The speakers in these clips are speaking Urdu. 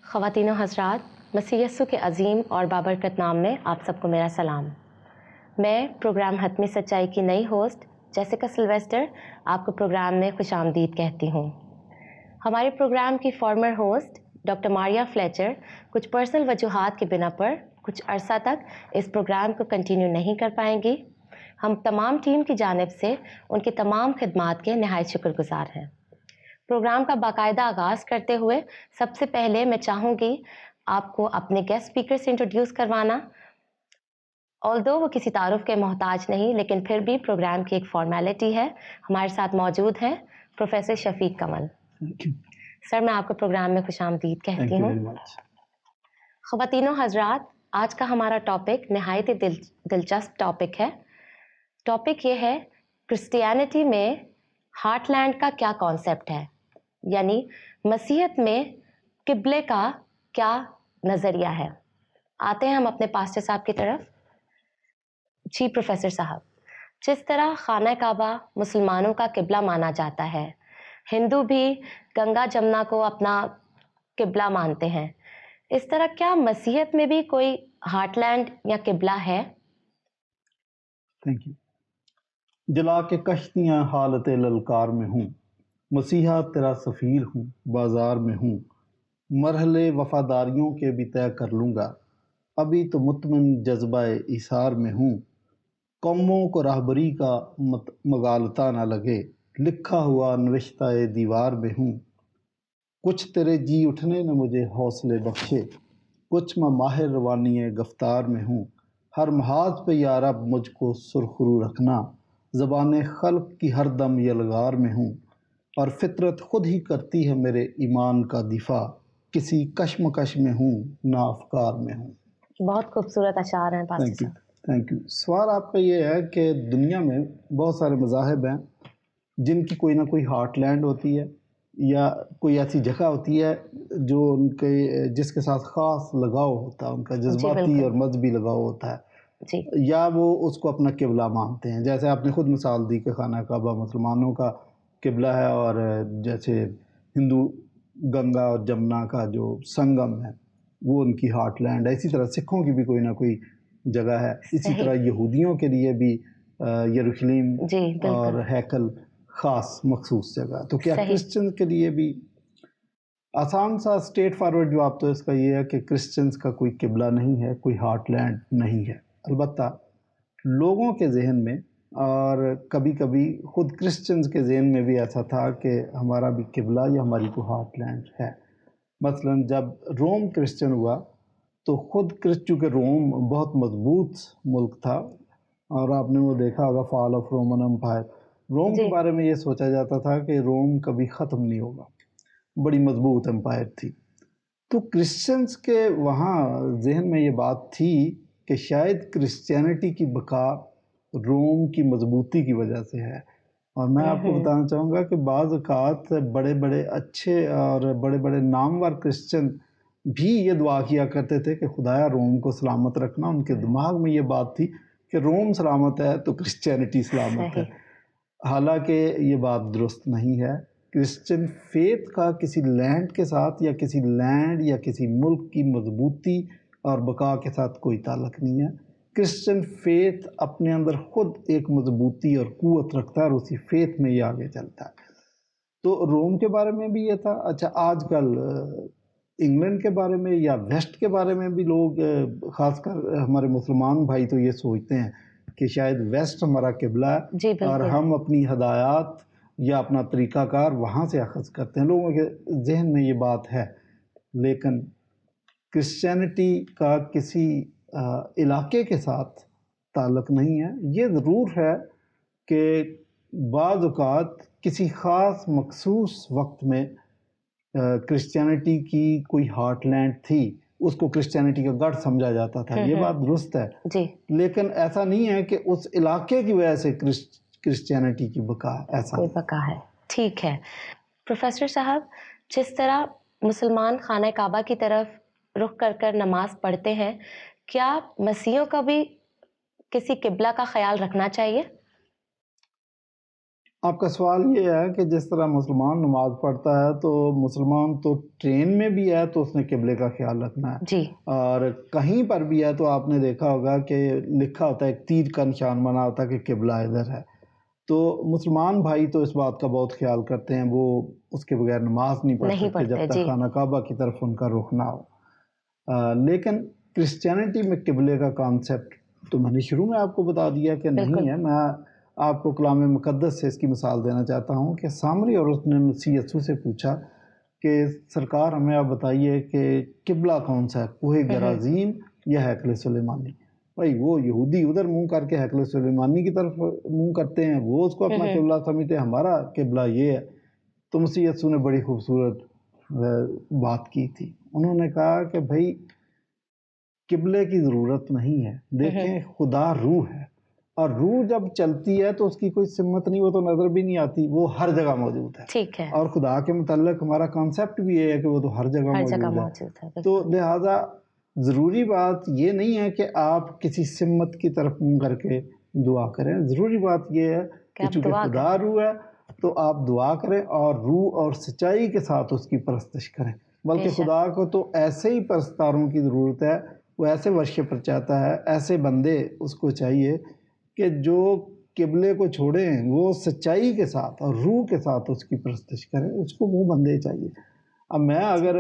خواتین و حضرات، مسیح یسوع کے عظیم اور بابرکت نام میں آپ سب کو میرا سلام۔ میں پروگرام حتمی سچائی کی نئی ہوسٹ جیسیکا سلویسٹر آپ کو پروگرام میں خوش آمدید کہتی ہوں۔ ہمارے پروگرام کی فارمر ہوسٹ ڈاکٹر ماریا فلیچر کچھ پرسنل وجوہات کی بنا پر کچھ عرصہ تک اس پروگرام کو کنٹینیو نہیں کر پائیں گی۔ ہم تمام ٹیم کی جانب سے ان کی تمام خدمات کے نہایت شکر گزار ہیں۔ پروگرام کا باقاعدہ آغاز کرتے ہوئے سب سے پہلے میں چاہوں گی آپ کو اپنے گیسٹ اسپیکر سے انٹروڈیوس کروانا۔ آلدو وہ کسی تعارف کے محتاج نہیں، لیکن پھر بھی پروگرام کی ایک فارمیلٹی ہے۔ ہمارے ساتھ موجود ہیں پروفیسر شفیق کمل۔ سر، میں آپ کو پروگرام میں خوش آمدید کہتی ہوں۔ خواتین و حضرات، آج کا ہمارا ٹاپک نہایت ہی دلچسپ ٹاپک ہے۔ ٹاپک یہ ہے کرسچینٹی میں ہارٹ لینڈ کا کیا کانسیپٹ ہے، یعنی مسیحیت میں قبلے کا کیا نظریہ ہے۔ آتے ہیں ہم اپنے پاسٹر صاحب کی طرف۔ جی پروفیسر صاحب، جس طرح خانہ کعبہ مسلمانوں کا قبلہ مانا جاتا ہے، ہندو بھی گنگا جمنا کو اپنا قبلہ مانتے ہیں، اس طرح کیا مسیحیت میں بھی کوئی ہارٹ لینڈ یا قبلہ ہے؟ Thank you. جلا کے کشتیاں حالت للکار میں ہوں، مسیحا تیرا سفیر ہوں، بازار میں ہوں، مرحلے وفاداریوں کے بھی طے کر لوں گا، ابھی تو مطمئن جذبہ ایثار میں ہوں، قوموں کو راہبری کا مغالطہ نہ لگے، لکھا ہوا نوشتہ دیوار میں ہوں، کچھ تیرے جی اٹھنے نے مجھے حوصلے بخشے، کچھ میں ماہر روانی گفتار میں ہوں، ہر محاذ پہ یا رب مجھ کو سرخرو رکھنا، زبان خلق کی ہر دم یلغار میں ہوں، اور فطرت خود ہی کرتی ہے میرے ایمان کا دفاع، کسی کشمکش میں ہوں نہ افکار میں ہوں۔ بہت خوبصورت اشعار ہیں پاسٹر تھینک یو، صاحب۔ Thank you. سوال آپ کا یہ ہے کہ دنیا میں بہت سارے مذاہب ہیں جن کی کوئی نہ کوئی ہارٹ لینڈ ہوتی ہے یا کوئی ایسی جگہ ہوتی ہے جو ان کے جس کے ساتھ خاص لگاؤ ہوتا ہے، ان کا جذباتی اور مذہبی لگاؤ ہوتا ہے، جی، یا وہ اس کو اپنا قبلہ مانتے ہیں۔ جیسے آپ نے خود مثال دی کہ خانہ کعبہ مسلمانوں کا قبلہ ہے، اور جیسے ہندو گنگا اور جمنا کا جو سنگم ہے وہ ان کی ہارٹ لینڈ ہے، اسی طرح سکھوں کی بھی کوئی نہ کوئی جگہ ہے، اسی طرح یہودیوں کے لیے بھی یروشلم جی بالکل اور ہیکل خاص مخصوص جگہ۔ تو کیا صحیح۔ کرسچن کے لیے بھی؟ آسان سا اسٹریٹ فارورڈ جواب تو اس کا یہ ہے کہ کرسچنس کا کوئی قبلہ نہیں ہے، کوئی ہارٹ لینڈ نہیں ہے۔ البتہ لوگوں کے ذہن میں، اور کبھی کبھی خود کرسچنز کے ذہن میں بھی ایسا تھا کہ ہمارا بھی قبلہ یا ہماری کوئی ہارٹ لینڈ ہے۔ مثلا جب روم کرسچن ہوا تو خود چونکہ روم بہت مضبوط ملک تھا، اور آپ نے وہ دیکھا ہوگا فال آف رومن امپائر، روم کے بارے میں یہ سوچا جاتا تھا کہ روم کبھی ختم نہیں ہوگا، بڑی مضبوط امپائر تھی۔ تو کرسچنز کے وہاں ذہن میں یہ بات تھی کہ شاید کرسچینٹی کی بقا روم کی مضبوطی کی وجہ سے ہے۔ اور میں آپ کو بتانا چاہوں گا کہ بعض اوقات بڑے بڑے اچھے اور بڑے بڑے نامور کرسچن بھی یہ دعا کیا کرتے تھے کہ خدایا روم کو سلامت رکھنا۔ ان کے دماغ میں یہ بات تھی کہ روم سلامت ہے تو کرسچینٹی سلامت ہے، حالانکہ یہ بات درست نہیں ہے۔ کرسچن فیتھ کا کسی لینڈ کے ساتھ یا کسی لینڈ یا کسی ملک کی مضبوطی اور بقا کے ساتھ کوئی تعلق نہیں ہے۔ کرسچن فیتھ اپنے اندر خود ایک مضبوطی اور قوت رکھتا ہے، اور اسی فیتھ میں یہ آگے چلتا ہے۔ تو روم کے بارے میں بھی یہ تھا۔ اچھا، آج کل انگلینڈ کے بارے میں یا ویسٹ کے بارے میں بھی لوگ، خاص کر ہمارے مسلمان بھائی تو یہ سوچتے ہیں کہ شاید ویسٹ ہمارا قبلہ ہے اور ہم اپنی ہدایات یا اپنا طریقہ کار وہاں سے اخذ کرتے ہیں۔ لوگوں کے ذہن میں یہ بات ہے، لیکن کرسچینٹی کا کسی علاقے کے ساتھ تعلق نہیں ہے۔ یہ ضرور ہے کہ بعض اوقات کسی خاص مخصوص وقت میں کرسچینٹی کی کوئی ہارٹ لینڈ تھی، اس کو کرسچینٹی کا گڑھ سمجھا جاتا تھا، یہ بات درست ہے جی، لیکن ایسا نہیں ہے کہ اس علاقے کی وجہ سے کرسچینٹی کی بقا ایسا کوئی بقا ہے۔ ٹھیک ہے پروفیسر صاحب، جس طرح مسلمان خانہ کعبہ کی طرف رخ کر کر نماز پڑھتے ہیں، کیا مسیحیوں کا بھی کسی قبلہ کا خیال رکھنا چاہیے؟ آپ کا سوال یہ ہے کہ جس طرح مسلمان نماز پڑھتا ہے تو مسلمان تو ٹرین میں بھی ہے تو اس نے قبلے کا خیال رکھنا ہے، جی اور کہیں پر بھی ہے تو آپ نے دیکھا ہوگا کہ لکھا ہوتا ہے، ایک تیر کا نشان بنا ہوتا ہے کہ قبلہ ادھر ہے. تو مسلمان بھائی تو اس بات کا بہت خیال کرتے ہیں، وہ اس کے بغیر نماز نہیں پڑھ نہیں سکتے جب پڑھتے. تک جی خانہ کعبہ کی طرف ان کا رخ نہ ہو. لیکن کرسچینٹی میں قبلے کا کانسیپٹ تو میں نے شروع میں آپ کو بتا دیا کہ بالکل. نہیں ہے. میں آپ کو کلام مقدس سے اس کی مثال دینا چاہتا ہوں کہ سامری اور اس نے مسیح یسوع سے پوچھا کہ سرکار ہمیں آپ بتائیے کہ قبلہ کون سا ہے، کوہ گرازیم یا ہیکل سلیمانی. بھائی وہ یہودی ادھر منہ کر کے ہیکل سلیمانی کی طرف منہ کرتے ہیں، وہ اس کو اپنا قبلہ سمجھتے ہیں، ہمارا قبلہ یہ ہے. تو مسیح یسوع نے بڑی خوبصورت بات کی تھی. انہوں نے کہا کہ بھائی قبلے کی ضرورت نہیں ہے. دیکھیں خدا روح ہے، اور روح جب چلتی ہے تو اس کی کوئی سمت نہیں، وہ تو نظر بھی نہیں آتی، وہ ہر جگہ موجود ہے. ٹھیک ہے. اور خدا کے متعلق ہمارا کانسیپٹ بھی یہ ہے کہ وہ تو ہر جگہ ہر جگہ موجود ہے. موجود ہے. تو بالکل. لہٰذا ضروری بات یہ نہیں ہے کہ آپ کسی سمت کی طرف منہ کر کے دعا کریں. ضروری بات یہ ہے کہ آپ چونکہ دعا خدا کریں. روح ہے تو آپ دعا کریں اور روح اور سچائی کے ساتھ اس کی پرستش کریں. بلکہ بے شک. خدا کو تو ایسے ہی پرستاروں کی ضرورت ہے، وہ ایسے ورشپر چاہتا ہے، ایسے بندے اس کو چاہیے کہ جو قبلے کو چھوڑیں، وہ سچائی کے ساتھ اور روح کے ساتھ اس کی پرستش کریں. اس کو وہ بندے چاہیے. اب میں اگر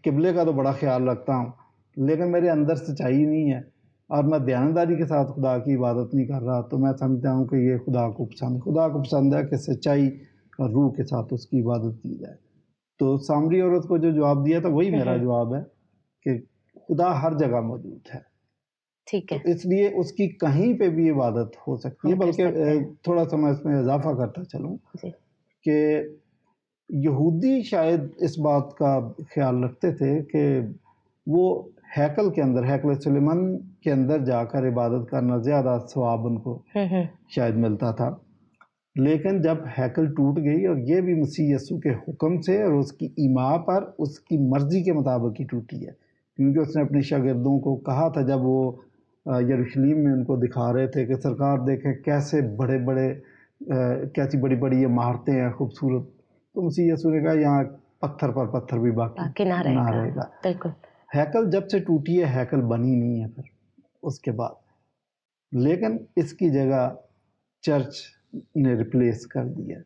قبلے کا تو بڑا خیال رکھتا ہوں لیکن میرے اندر سچائی نہیں ہے اور میں دیانتداری کے ساتھ خدا کی عبادت نہیں کر رہا، تو میں سمجھتا ہوں کہ یہ خدا کو پسند ہے کہ سچائی اور روح کے ساتھ اس کی عبادت کی جائے. تو سامری عورت کو جو جواب دیا تھا وہی میرا جواب ہے کہ خدا ہر جگہ موجود ہے. ٹھیک تو ہے. اس لیے اس کی کہیں پہ بھی عبادت ہو سکتی ہے. ہم کر سکتے بلکہ ہیں. تھوڑا سا میں اس میں اضافہ کرتا چلوں جی کہ یہودی شاید اس بات کا خیال رکھتے تھے کہ وہ ہیکل کے اندر، ہیکل سلیمان کے اندر جا کر عبادت کرنا زیادہ ثواب ان کو شاید ملتا تھا. لیکن جب ہیکل ٹوٹ گئی، اور یہ بھی مسیح یسوع کے حکم سے اور اس کی ایما پر اس کی مرضی کے مطابق ہی ٹوٹی ہے، کیونکہ اس نے اپنے شاگردوں کو کہا تھا جب وہ یروشلم میں ان کو دکھا رہے تھے کہ سرکار دیکھیں کیسے بڑے بڑے کیسی بڑی بڑی عمارتیں ہیں خوبصورت. تو مسیح یسوع نے کہا یہاں پتھر پر پتھر بھی باقی نہ نہ رہے گا. بالکل. ہیکل جب سے ٹوٹی ہے، ہیکل بنی نہیں ہے پھر اس کے بعد، لیکن اس کی جگہ چرچ نے ریپلیس کر دیا.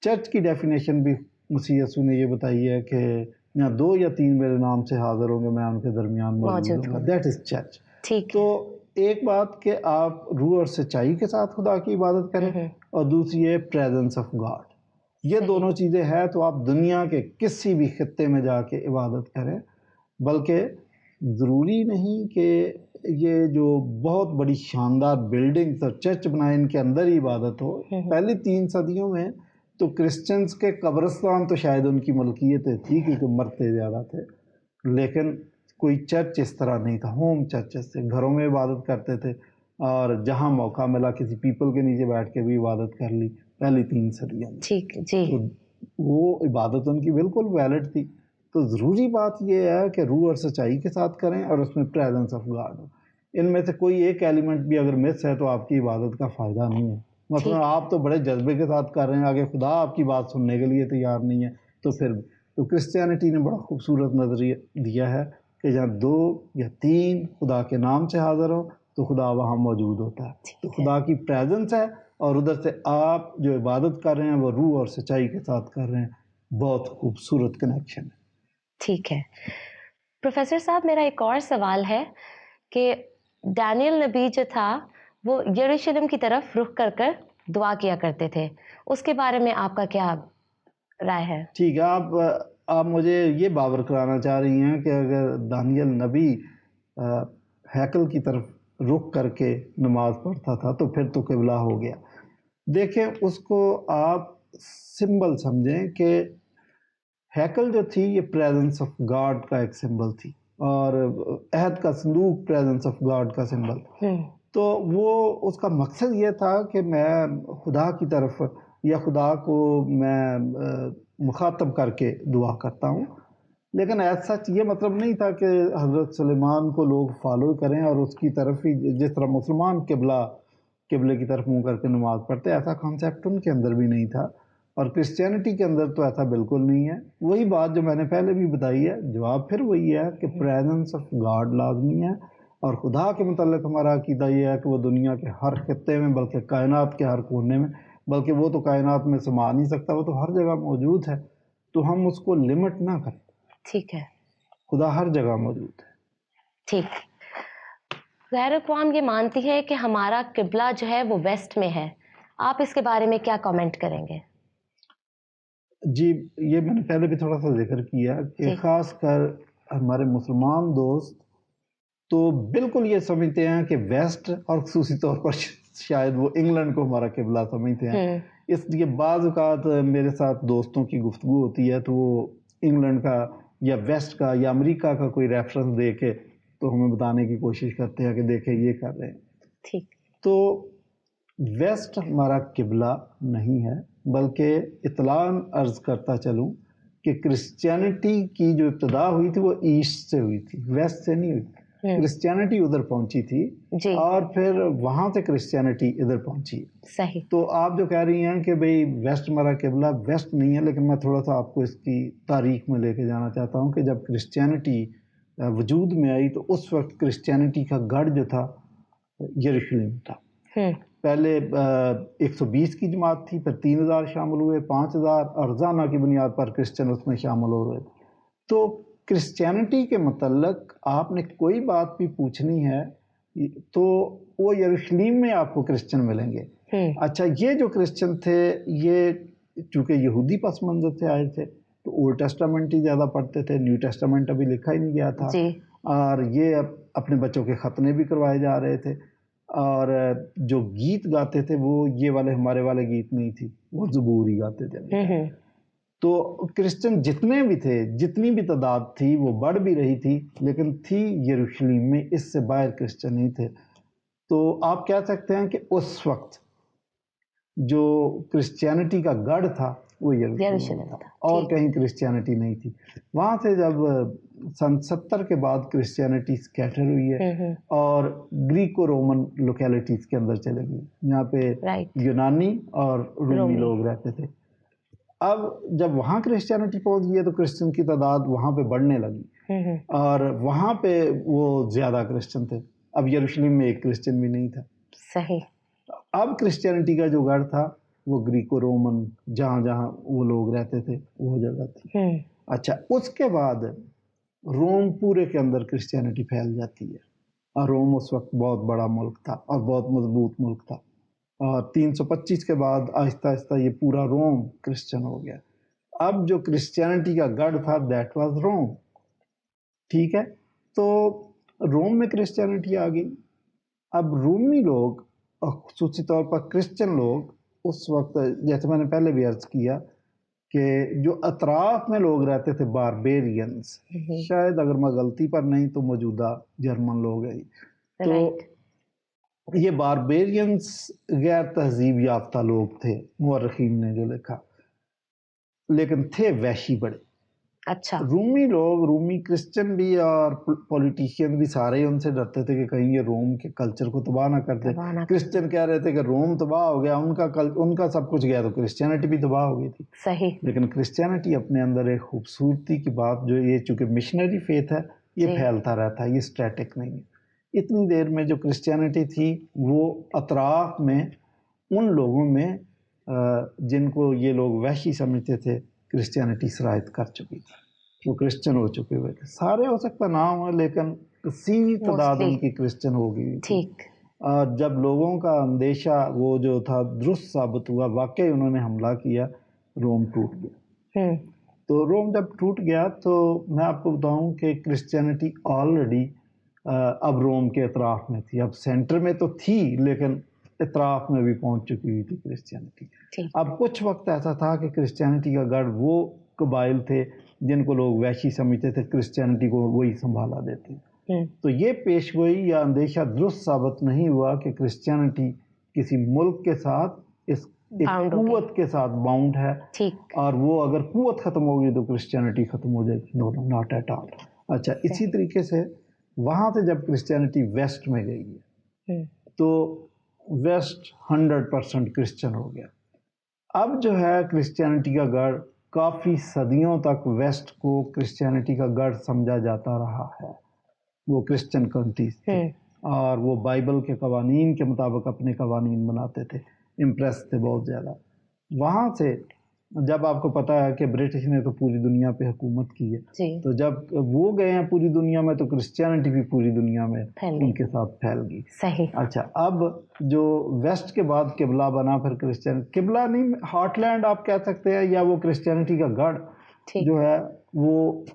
چرچ کی ڈیفینیشن بھی مسیح یسوع نے یہ بتائی ہے کہ یہاں 2 یا 3 میرے نام سے حاضر ہوں گے، میں ان کے درمیان موجود ہوں گا. That is church. ٹھیک. تو ایک بات کہ آپ روح اور سچائی کے ساتھ خدا کی عبادت کریں، اور دوسری ہے پریزنس آف گاڈ. یہ دونوں چیزیں ہیں تو آپ دنیا کے کسی بھی خطے میں جا کے عبادت کریں. بلکہ ضروری نہیں کہ یہ جو بہت بڑی شاندار بلڈنگز اور چرچ بنائے ان کے اندر ہی عبادت ہو. پہلی 3 صدیوں میں تو کرسچنز کے قبرستان تو شاید ان کی ملکیت تھی کیونکہ مرتے زیادہ تھے، لیکن کوئی چرچ اس طرح نہیں تھا. ہوم چرچز تھے، گھروں میں عبادت کرتے تھے، اور جہاں موقع ملا کسی پیپل کے نیچے بیٹھ کے بھی عبادت کر لی پہلی 3 صدیوں میں. ٹھیک. جی تو وہ عبادت ان کی بالکل ویلڈ تھی. تو ضروری بات یہ ہے کہ روح اور سچائی کے ساتھ کریں اور اس میں پریزنس آف گاڈ ہو. ان میں سے کوئی ایک ایلیمنٹ بھی اگر مس ہے تو آپ کی عبادت کا فائدہ نہیں ہے. مثلا آپ تو بڑے جذبے کے ساتھ کر رہے ہیں، آگے خدا آپ کی بات سننے کے لیے تیار نہیں ہے، تو پھر تو کرسچینٹی نے بڑا خوبصورت نظریہ دیا ہے کہ جہاں 2 یا 3 خدا کے نام سے حاضر ہو تو خدا وہاں موجود ہوتا ہے. تو خدا کی پریزنس ہے، اور ادھر سے آپ جو عبادت کر رہے ہیں وہ روح اور سچائی کے ساتھ کر رہے ہیں. بہت خوبصورت کنیکشن ہے. ٹھیک ہے. پروفیسر صاحب میرا ایک اور سوال ہے کہ ڈینیل نبی جو تھا وہ یروشلم کی طرف رخ کر کر دعا کیا کرتے تھے، اس کے بارے میں آپ کا کیا رائے ہے؟ ٹھیک ہے. آپ مجھے یہ باور کرانا چاہ رہی ہیں کہ اگر دانیل نبی ہیکل کی طرف رخ کر کے نماز پڑھتا تھا تو پھر تو قبلہ ہو گیا. دیکھیں اس کو آپ سمبل سمجھیں کہ ہیکل جو تھی یہ پریزنس آف گاڈ کا ایک سمبل تھی، اور عہد کا صندوق پریزنس آف گاڈ کا سمبل. تو وہ اس کا مقصد یہ تھا کہ میں خدا کی طرف یا خدا کو میں مخاطب کر کے دعا کرتا ہوں. لیکن ایسا سچ یہ مطلب نہیں تھا کہ حضرت سلیمان کو لوگ فالو کریں اور اس کی طرف ہی، جس طرح مسلمان قبلہ قبلے کی طرف منہ کر کے نماز پڑھتے. ایسا کانسیپٹ ان کے اندر بھی نہیں تھا, اور کرسچینٹی کے اندر تو ایسا بالکل نہیں ہے. وہی بات جو میں نے پہلے بھی بتائی ہے, جواب پھر وہی ہے کہ پریزنس آف گاڈ لازمی ہے, اور خدا کے متعلق ہمارا عقیدہ یہ ہے کہ وہ دنیا کے ہر خطے میں, بلکہ کائنات کے ہر کونے میں, بلکہ وہ تو کائنات میں سما نہیں سکتا, وہ تو ہر جگہ موجود ہے, تو ہم اس کو لمٹ نہ کریں. ٹھیک ہے, خدا ہر جگہ موجود ہے. ٹھیک. غیر اقوام یہ مانتی ہے کہ ہمارا قبلہ جو ہے وہ ویسٹ میں ہے, آپ اس کے بارے میں کیا کامنٹ کریں گے؟ جی, یہ میں نے پہلے بھی تھوڑا سا ذکر کیا کہ خاص کر ہمارے مسلمان دوست تو بالکل یہ سمجھتے ہیں کہ ویسٹ, اور خصوصی طور پر شاید وہ انگلینڈ کو ہمارا قبلہ سمجھتے ہیں. اس لیے بعض اوقات میرے ساتھ دوستوں کی گفتگو ہوتی ہے تو وہ انگلینڈ کا یا ویسٹ کا یا امریکہ کا کوئی ریفرنس دے کے تو ہمیں بتانے کی کوشش کرتے ہیں کہ دیکھیں یہ کر رہے ہیں. ٹھیک. تو ویسٹ ہمارا قبلہ نہیں ہے, بلکہ اطلاعاً عرض کرتا چلوں کہ کرسچینٹی کی جو ابتدا ہوئی تھی وہ ایسٹ سے ہوئی تھی, ویسٹ سے نہیں ہوئی. کرسچینٹی ادھر پہنچی تھی اور پھر وہاں سے کرسچینٹی ادھر پہنچی. صحیح. تو آپ جو کہہ رہی ہیں کہ بھئی ویسٹ ہمارا قبلہ, ویسٹ نہیں ہے, لیکن میں تھوڑا سا آپ کو اس کی تاریخ میں لے کے جانا چاہتا ہوں کہ جب کرسچینٹی وجود میں آئی تو اس وقت کرسچینٹی کا گڑھ جو تھا یروشلم تھا. پہلے 120 کی جماعت تھی, پھر 3000 شامل ہوئے, 5000 ارزانہ کی بنیاد پر کرسچن اس میں شامل ہو رہے. تو کرسچینٹی کے متعلق آپ نے کوئی بات بھی پوچھنی ہے تو وہ یروشلم میں آپ کو کرسچن ملیں گے. اچھا, یہ جو کرسچن تھے یہ چونکہ یہودی پس منظر سے آئے تھے تو اولڈ ٹیسٹامنٹ ہی زیادہ پڑھتے تھے, نیو ٹیسٹامنٹ ابھی لکھا ہی نہیں گیا تھا, اور یہ اپنے بچوں کے ختنے بھی کروائے جا رہے تھے, اور جو گیت گاتے تھے وہ یہ والے ہمارے والے گیت نہیں تھی, وہ زبور ہی گاتے تھے. تو کرسچن جتنے بھی تھے, جتنی بھی تعداد تھی وہ بڑھ بھی رہی تھی, لیکن تھی یروشلم میں, اس سے باہر کرسچن نہیں تھے. تو آپ کہہ سکتے ہیں کہ اس وقت جو کرسچینٹی کا گڑھ تھا وہ یروشلم تھا, اور کہیں کرسچینٹی نہیں تھی. وہاں سے جب سن 70 کے بعد کرسچینٹی سکیٹر ہوئی ہے اور گریکو رومن لوکیلٹیز کے اندر چلے گئی, یہاں پہ یونانی اور رومی لوگ رہتے تھے. اب جب وہاں کرسچینٹی پہنچ گئی تو کرسچن کی تعداد وہاں پہ بڑھنے لگی, اور وہاں پہ وہ زیادہ کرسچن تھے. اب یروشلم میں ایک کرسچن بھی نہیں تھا. صحیح. اب کرسچینٹی کا جو گڑھ تھا وہ گریکو رومن, جہاں جہاں وہ لوگ رہتے تھے وہ جگہ تھی. اچھا, اس کے بعد روم پورے کے اندر کرسچینٹی پھیل جاتی ہے, اور روم اس وقت بہت بڑا ملک تھا اور بہت مضبوط ملک تھا, اور 325 کے بعد آہستہ آہستہ یہ پورا روم کرسچن ہو گیا. اب جو کرسچینٹی کا گڑھ تھا دیٹ واز روم. ٹھیک ہے, تو روم میں کرسچینٹی آ گئی. اب رومی لوگ اور خصوصی طور پر کرسچن لوگ اس وقت, جیسے میں نے پہلے بھی عرض کیا کہ جو اطراف میں لوگ رہتے تھے باربیرینز, شاید اگر میں غلطی پر نہیں تو موجودہ جرمن لوگ ہیں, تو یہ باربیرینز غیر تہذیب یافتہ لوگ تھے, مورخین نے جو لکھا, لیکن تھے وحشی بڑے. اچھا. رومی لوگ, رومی کرسچن بھی اور پولیٹیشین بھی سارے ان سے ڈرتے تھے کہ کہیں یہ روم کے کلچر کو تباہ نہ کر دے. کرسچن کہہ رہے تھے کہ روم تباہ ہو گیا, ان کا سب کچھ گیا, تو کرسچینٹی بھی تباہ ہو گئی تھی. صحیح. لیکن کرسچینٹی اپنے اندر ایک خوبصورتی کی بات, جو یہ چونکہ مشنری فیتھ ہے یہ پھیلتا رہتا ہے, یہ اسٹیٹک نہیں ہے. اتنی دیر میں جو کرسچینٹی تھی وہ اطراف میں ان لوگوں میں جن کو یہ لوگ وحشی سمجھتے تھے کرسچینٹی سرایت کر چکی تھی, وہ کرسچن ہو چکے ہوئے تھے. سارے ہو سکتا نہ ہو, لیکن کسی تعداد ان کی کرسچن ہو گئی تھی. اور جب لوگوں کا اندیشہ وہ جو تھا درست ثابت ہوا, واقعی انہوں نے حملہ کیا, روم ٹوٹ گیا. تو روم جب ٹوٹ گیا تو میں آپ کو بتاؤں کہ کرسچینٹی آلریڈی اب روم کے اطراف میں تھی. اب سینٹر میں تو تھی لیکن اطراف میں بھی پہنچ چکی ہوئی تھی کرسچینٹی. اب کچھ وقت ایسا تھا کہ کرسچینٹی کا گڑھ وہ قبائل تھے جن کو لوگ وحشی سمجھتے تھے, کرسچینٹی کو وہی سنبھالا دیتے. تو یہ پیش گوئی یا اندیشہ درست ثابت نہیں ہوا کہ کرسچینٹی کسی ملک کے ساتھ اس ایک قوت کے ساتھ باؤنڈ ہے, اور وہ اگر قوت ختم ہوگی تو کرسچینٹی ختم ہو جائے گی. نو, ناٹ ایٹ آل. اچھا, اسی طریقے سے وہاں سے جب کرسچینٹی ویسٹ میں گئی ہے تو ویسٹ 100% کرسچن ہو گیا. اب جو ہے کرسچینٹی کا گڑھ کافی صدیوں تک ویسٹ کو کرسچینٹی کا گڑھ سمجھا جاتا رہا ہے. وہ کرسچن کنٹریز تھے اور وہ بائبل کے قوانین کے مطابق اپنے قوانین بناتے تھے, امپریس تھے بہت زیادہ. وہاں سے جب آپ کو پتہ ہے کہ برٹش نے تو پوری دنیا پہ حکومت کی ہے, تو جب وہ گئے ہیں پوری دنیا میں تو کرسچینٹی بھی پوری دنیا میں ان کے ساتھ پھیل گئی. صحیح. اچھا, اب جو ویسٹ کے بعد قبلہ بنا, پھر کرسچین قبلہ نہیں, ہارٹ لینڈ آپ کہہ سکتے ہیں, یا وہ کرسچینٹی کا گڑھ جو ہے وہ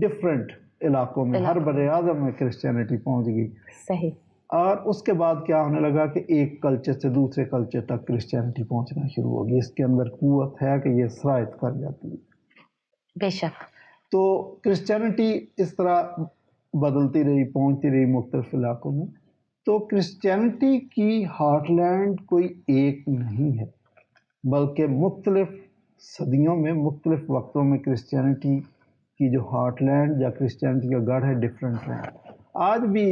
ڈفرینٹ علاقوں میں, ہر بر اعظم میں کرسچینٹی پہنچ گئی. صحیح. اور اس کے بعد کیا ہونے لگا کہ ایک کلچر سے دوسرے کلچر تک کرسچینٹی پہنچنا شروع ہوگی. اس کے اندر قوت ہے کہ یہ سرایت کر جاتی ہے. بے شک. تو کرسچینٹی اس طرح بدلتی رہی, پہنچتی رہی مختلف علاقوں میں. تو کرسچینٹی کی ہارٹ لینڈ کوئی ایک نہیں ہے, بلکہ مختلف صدیوں میں, مختلف وقتوں میں کرسچینٹی کی جو ہارٹ لینڈ یا کرسچینٹی کا گڑھ ہے ڈفرینٹ رہے. آج بھی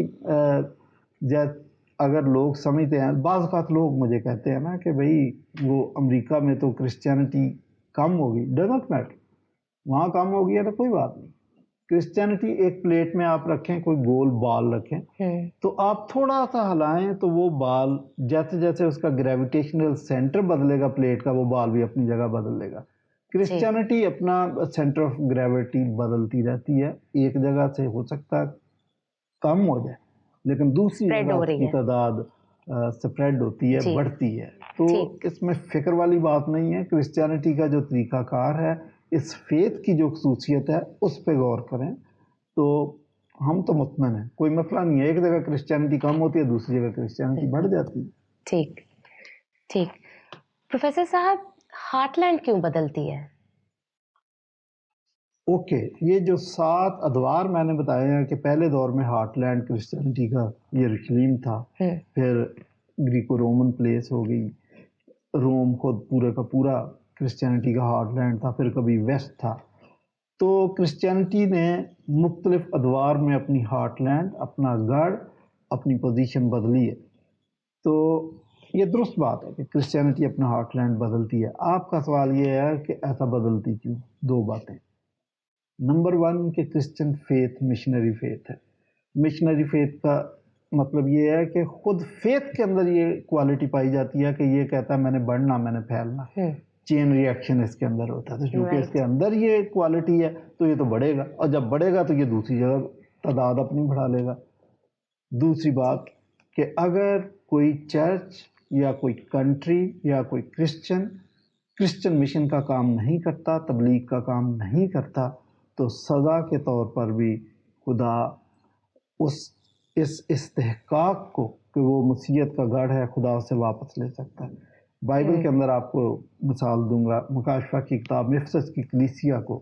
اگر لوگ سمجھتے ہیں, بعض اوقات لوگ مجھے کہتے ہیں نا کہ بھئی وہ امریکہ میں تو کرسچینٹی کم ہوگی. ڈزنٹ میٹر, وہاں کم ہوگی ہے تو کوئی بات نہیں. کرسچینٹی ایک پلیٹ میں آپ رکھیں, کوئی گول بال رکھیں, تو آپ تھوڑا سا ہلائیں تو وہ بال جیسے جیسے اس کا گریویٹیشنل سینٹر بدلے گا پلیٹ کا, وہ بال بھی اپنی جگہ بدل لے گا. کرسچینٹی اپنا سینٹر آف گریویٹی بدلتی رہتی ہے. ایک جگہ سے ہو سکتا ہے کم ہو جائے, لیکن دوسری جگہ کی تعداد سپریڈ ہوتی ہے, بڑھتی ہے. تو اس میں فکر والی بات نہیں ہے. کرسچینٹی کا جو طریقہ کار ہے, اس فیتھ کی جو خصوصیت ہے, اس پہ غور کریں تو ہم تو مطمئن ہیں, کوئی مسئلہ نہیں ہے. ایک جگہ کرسچینٹی کم ہوتی ہے, دوسری جگہ کرسچینٹی بڑھ جاتی ہے. ٹھیک ٹھیک. پروفیسر صاحب, ہارٹ لینڈ کیوں بدلتی ہے؟ اوکے, یہ جو 7 ادوار میں نے بتایا ہے کہ پہلے دور میں ہارٹ لینڈ کرسچینٹی کا یہ رکلیم تھا, پھر گریکو رومن پلیس ہو گئی, روم خود پورے کا پورا کرسچینٹی کا ہارٹ لینڈ تھا, پھر کبھی ویسٹ تھا. تو کرسچینٹی نے مختلف ادوار میں اپنی ہارٹ لینڈ, اپنا گڑھ, اپنی پوزیشن بدلی ہے. تو یہ درست بات ہے کہ کرسچینٹی اپنا ہارٹ لینڈ بدلتی ہے. آپ کا سوال یہ ہے کہ ایسا بدلتی کیوں؟ 2 باتیں. نمبر 1 کہ کرسچن فیتھ مشنری فیتھ ہے. مشنری فیتھ کا مطلب یہ ہے کہ خود فیتھ کے اندر یہ کوالٹی پائی جاتی ہے کہ یہ کہتا ہے میں نے بڑھنا, میں نے پھیلنا. چین ری ایکشن اس کے اندر ہوتا ہے. تو چونکہ اس کے اندر یہ کوالٹی ہے تو یہ تو بڑھے گا, اور جب بڑھے گا تو یہ دوسری جگہ تعداد اپنی بڑھا لے گا. دوسری بات کہ اگر کوئی چرچ یا کوئی کنٹری یا کوئی کرسچن مشن کا کام نہیں کرتا, تبلیغ کا کام نہیں کرتا, تو سزا کے طور پر بھی خدا اس استحقاق کو کہ وہ مسیحیت کا گڑھ ہے, خدا اسے واپس لے سکتا ہے. بائبل کے اندر آپ کو مثال دوں گا, مکاشفہ کی کتاب افسس کی کلیسیا کو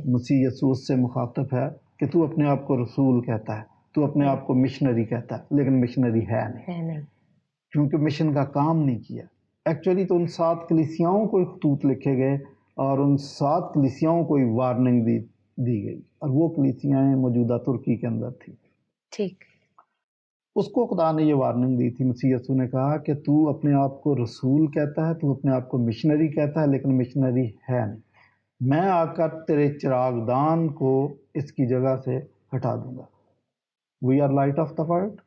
مسیح یسوع سے مخاطب ہے کہ تو اپنے آپ کو رسول کہتا ہے, تو اپنے آپ کو مشنری کہتا ہے, لیکن مشنری ہے نہیں, کیونکہ مشن کا کام نہیں کیا. ایکچولی تو ان 7 کلیسیاؤں کو خطوط لکھے گئے اور ان 7 کلیسیاؤں کو وارننگ دی گئی, اور وہ کلیسیاں موجودہ ترکی کے اندر تھی. ٹھیک. اس کو خدا نے یہ وارننگ دی تھی, مسیح یسوع نے کہا کہ تو اپنے آپ کو رسول کہتا ہے, تو اپنے آپ کو مشنری کہتا ہے, لیکن مشنری ہے نہیں. میں آ کر تیرے چراغ دان کو اس کی جگہ سے ہٹا دوں گا. We are light of the world,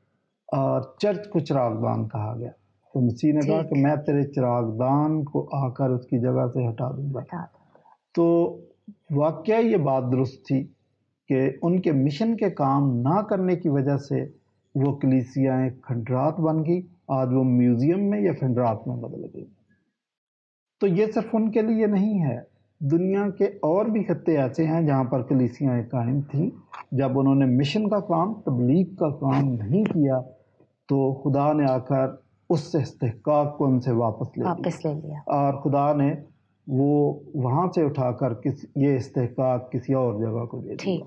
اور چرچ کو چراغ دان کہا گیا. تو مسیح نے کہا کہ میں تیرے چراغ دان کو آ کر اس کی جگہ سے ہٹا دوں گا. تو واقعہ یہ بات درست تھی کہ ان کے مشن کے کام نہ کرنے کی وجہ سے وہ کلیسیاں کھنڈرات بن گئی. آج وہ میوزیم میں یا کھنڈرات میں بدل گئی. تو یہ صرف ان کے لیے نہیں ہے, دنیا کے اور بھی خطے ایسے ہیں جہاں پر کلیسیاں قائم تھیں. جب انہوں نے مشن کا کام, تبلیغ کا کام نہیں کیا, تو خدا نے آ کر اس استحقاق کو ان سے واپس لے لیا, اور خدا نے وہ وہاں سے اٹھا کر یہ استحقاق کسی اور جگہ کو دے دیا.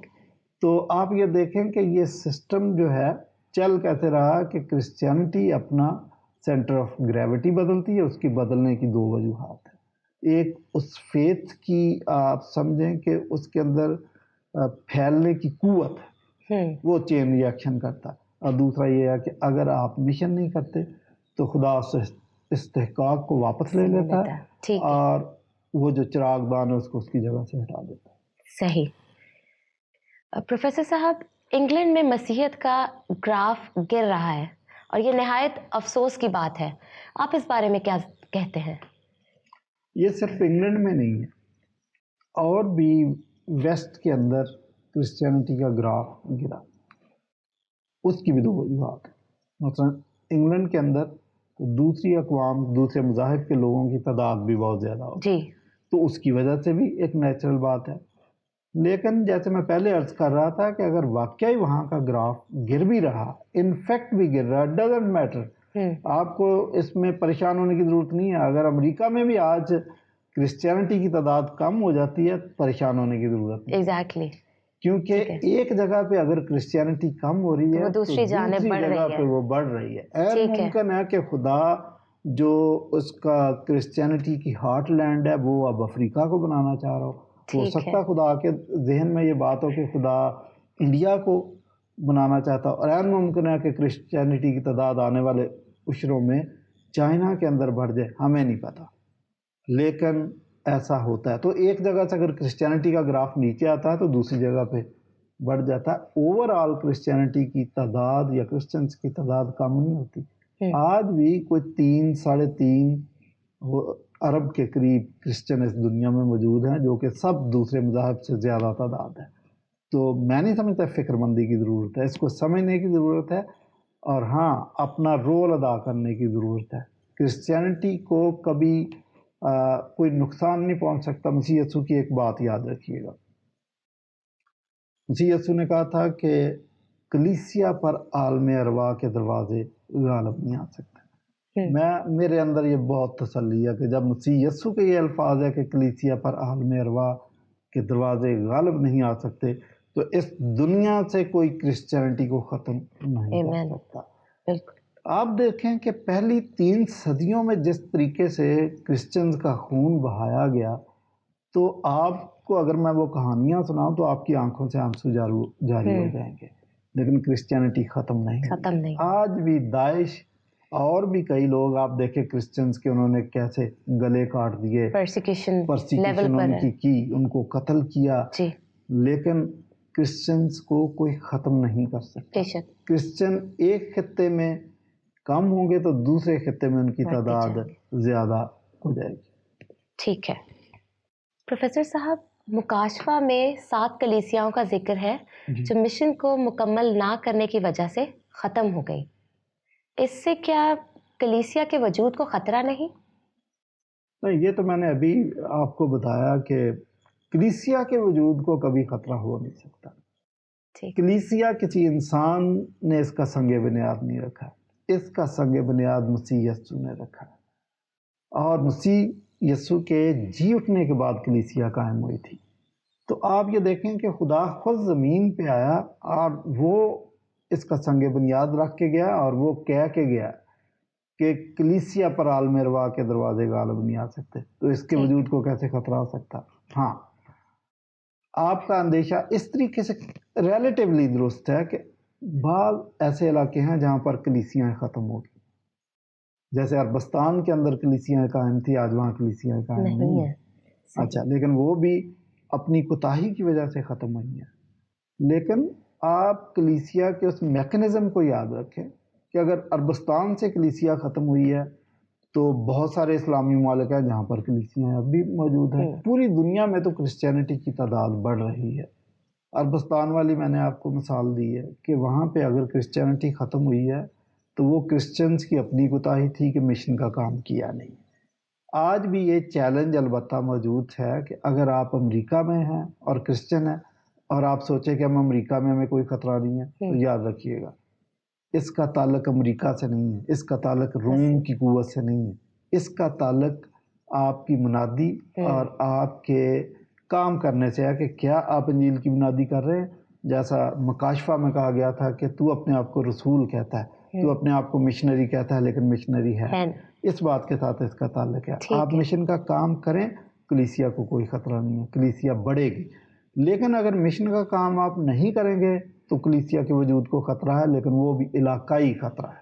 تو آپ یہ دیکھیں کہ یہ سسٹم جو ہے چل کیسے رہا کہ کرسچینٹی اپنا سینٹر آف گریوٹی بدلتی ہے. اس کی بدلنے کی 2 وجوہات ہیں. ایک اس فیتھ کی آپ سمجھیں کہ اس کے اندر پھیلنے کی قوت ہے, وہ چین ری ایکشن کرتا ہے. اور دوسرا یہ ہے کہ اگر آپ مشن نہیں کرتے تو خدا اس استحقاق کو واپس لے لیتا ہے ٹھیک ہے، اور وہ جو چراغ دان ہے اس کو اس کی جگہ سے ہٹا دیتا ہے۔ صحیح۔ پروفیسر صاحب، انگلینڈ میں مسیحیت کا گراف گر رہا ہے اور یہ نہایت افسوس کی بات ہے، آپ اس بارے میں کیا کہتے ہیں؟ یہ صرف انگلینڈ میں نہیں ہے، اور بھی ویسٹ کے اندر کرسچینٹی کا گراف گرا، اس کی بھی دو وجوہات ہیں۔ مثلا انگلینڈ کے اندر دوسری اقوام، دوسرے مذاہب کے لوگوں کی تعداد بھی بہت زیادہ ہوتی ہے، جی، تو اس کی وجہ سے بھی ایک نیچرل بات ہے۔ لیکن جیسے میں پہلے عرض کر رہا تھا کہ اگر واقعی وہاں کا گراف گر بھی رہا، انفیکٹ بھی گر رہا، ڈزنٹ میٹر، آپ کو اس میں پریشان ہونے کی ضرورت نہیں ہے۔ اگر امریکہ میں بھی آج کرسچینٹی کی تعداد کم ہو جاتی ہے، پریشان ہونے کی ضرورت نہیں، ایگزیکٹلی، کیونکہ ایک جگہ پہ اگر کرسچینٹی کم ہو رہی ہے وہ تو دوسری جانب دوسری بڑھ جگہ رہی ہے۔ پہ وہ بڑھ رہی ہے۔ غیر ٹھیک ہے، ممکن ہے کہ خدا جو اس کا کرسچینٹی کی ہارٹ لینڈ ہے وہ اب افریقہ کو بنانا چاہ رہا ہو ٹھیک سکتا ہے، خدا کے ذہن میں یہ بات ہو کہ خدا انڈیا کو بنانا چاہتا، اور غیر ممکن ہے کہ کرسچینٹی کی تعداد آنے والے عشروں میں چائنا کے اندر بڑھ جائے، ہمیں نہیں پتہ، لیکن ایسا ہوتا ہے۔ تو ایک جگہ سے اگر کرسچینٹی کا گراف نیچے آتا ہے تو دوسری جگہ پہ بڑھ جاتا ہے۔ اوور آل کرسچینٹی کی تعداد یا کرسچنس کی تعداد کم نہیں ہوتی، آج بھی کوئی 3-3.5 ارب کے قریب کرسچن اس دنیا میں موجود ہیں، جو کہ سب دوسرے مذاہب سے زیادہ تعداد ہے۔ تو میں نہیں سمجھتا فکر مندی کی ضرورت ہے، اس کو سمجھنے کی ضرورت ہے، اور ہاں اپنا رول ادا کرنے کی ضرورت ہے۔ کرسچینٹی کو کبھی کوئی نقصان نہیں پہنچ سکتا۔ مسیح یسوع کی ایک بات یاد رکھیے گا، مسیح یسوع نے کہا تھا کہ کلیسیا پر عالم ارواح کے دروازے غالب نہیں آ سکتے۔ میرے اندر یہ بہت تسلی ہے کہ جب مسیح یسوع کے یہ الفاظ ہے کہ کلیسیا پر عالم ارواح کے دروازے غالب نہیں آ سکتے، تو اس دنیا سے کوئی کرسچینٹی کو ختم نہیں کر سکتا۔ بالکل، آپ دیکھیں کہ پہلی 3 صدیوں میں جس طریقے سے کرسچنز کا خون بہایا گیا، تو آپ کو اگر میں وہ کہانیاں سناؤں تو آپ کی آنکھوں سے آنسو جاری ہو جائیں گے، لیکن کرسچینٹی ختم نہیں۔ آج بھی داعش اور بھی کئی لوگ آپ دیکھیں کرسچنز کے، انہوں نے کیسے گلے کاٹ دیے، پرسیکیوشن ان کی ان کو قتل کیا، لیکن کرسچنز کو کوئی ختم نہیں کر سکتا۔ کرسچن ایک خطے میں کم ہوں گے تو دوسرے خطے میں ان کی تعداد زیادہ ہو جائے گی۔ ٹھیک ہے پروفیسر صاحب، مکاشفہ میں 7 کلیسیاؤں کا ذکر ہے جو مشن کو مکمل نہ کرنے کی وجہ سے ختم ہو گئی، اس سے کیا کلیسیا کے وجود کو خطرہ نہیں؟ یہ تو میں نے ابھی آپ کو بتایا کہ کلیسیا کے وجود کو کبھی خطرہ ہو نہیں سکتا۔ کلیسیا کسی انسان نے اس کا سنگ بنیاد نہیں رکھا، اس کا سنگ بنیاد مسیح یسوع نے رکھا، اور مسیح یسوع کے جی اٹھنے کے بعد کلیسیا قائم ہوئی تھی۔ تو آپ یہ دیکھیں کہ خدا خود زمین پہ آیا اور وہ اس کا سنگ بنیاد رکھ کے گیا، اور وہ کہہ کے گیا کہ کلیسیا پر عالم ارواح کے دروازے غالب نہیں آ سکتے، تو اس کے وجود کو کیسے خطرہ ہو سکتا؟ ہاں، آپ کا اندیشہ اس طریقے سے ریلیٹیولی درست ہے کہ بعض ایسے علاقے ہیں جہاں پر کلیسیاں ختم ہو گئی، جیسے عربستان کے اندر کلیسیاں قائم تھی، آج وہاں کلیسیاں قائم نہیں ہیں۔ اچھا، لیکن وہ بھی اپنی کوتاہی کی وجہ سے ختم ہوئی ہیں۔ لیکن آپ کلیسیا کے اس میکنزم کو یاد رکھیں کہ اگر عربستان سے کلیسیا ختم ہوئی ہے تو بہت سارے اسلامی ممالک ہیں جہاں پر کلیسیاں اب بھی موجود ہیں۔ پوری دنیا میں تو کرسچینٹی کی تعداد بڑھ رہی ہے۔ عربستان والی میں نے آپ کو مثال دی ہے کہ وہاں پہ اگر کرسچینٹی ختم ہوئی ہے تو وہ کرسچنز کی اپنی کوتاہی تھی کہ مشن کا کام کیا نہیں۔ آج بھی یہ چیلنج البتہ موجود ہے کہ اگر آپ امریکہ میں ہیں اور کرسچن ہیں اور آپ سوچیں کہ ہم امریکہ میں ہمیں کوئی خطرہ نہیں ہے، تو یاد رکھیے گا اس کا تعلق امریکہ سے نہیں ہے، اس کا تعلق روم کی قوت سے نہیں ہے، اس کا تعلق آپ کی منادی اور آپ کے کام کرنے سے ہے کہ کیا آپ انجیل کی منادی کر رہے ہیں۔ جیسا مکاشفہ میں کہا گیا تھا کہ تو اپنے آپ کو رسول کہتا ہے، تو اپنے آپ کو مشنری کہتا ہے، لیکن مشنری ہے، اس بات کے ساتھ اس کا تعلق ہے۔ آپ مشن کا کام کریں، کلیسیا کو کوئی خطرہ نہیں ہے، کلیسیا بڑھے گی۔ لیکن اگر مشن کا کام آپ نہیں کریں گے تو کلیسیا کے وجود کو خطرہ ہے، لیکن وہ بھی علاقائی خطرہ ہے۔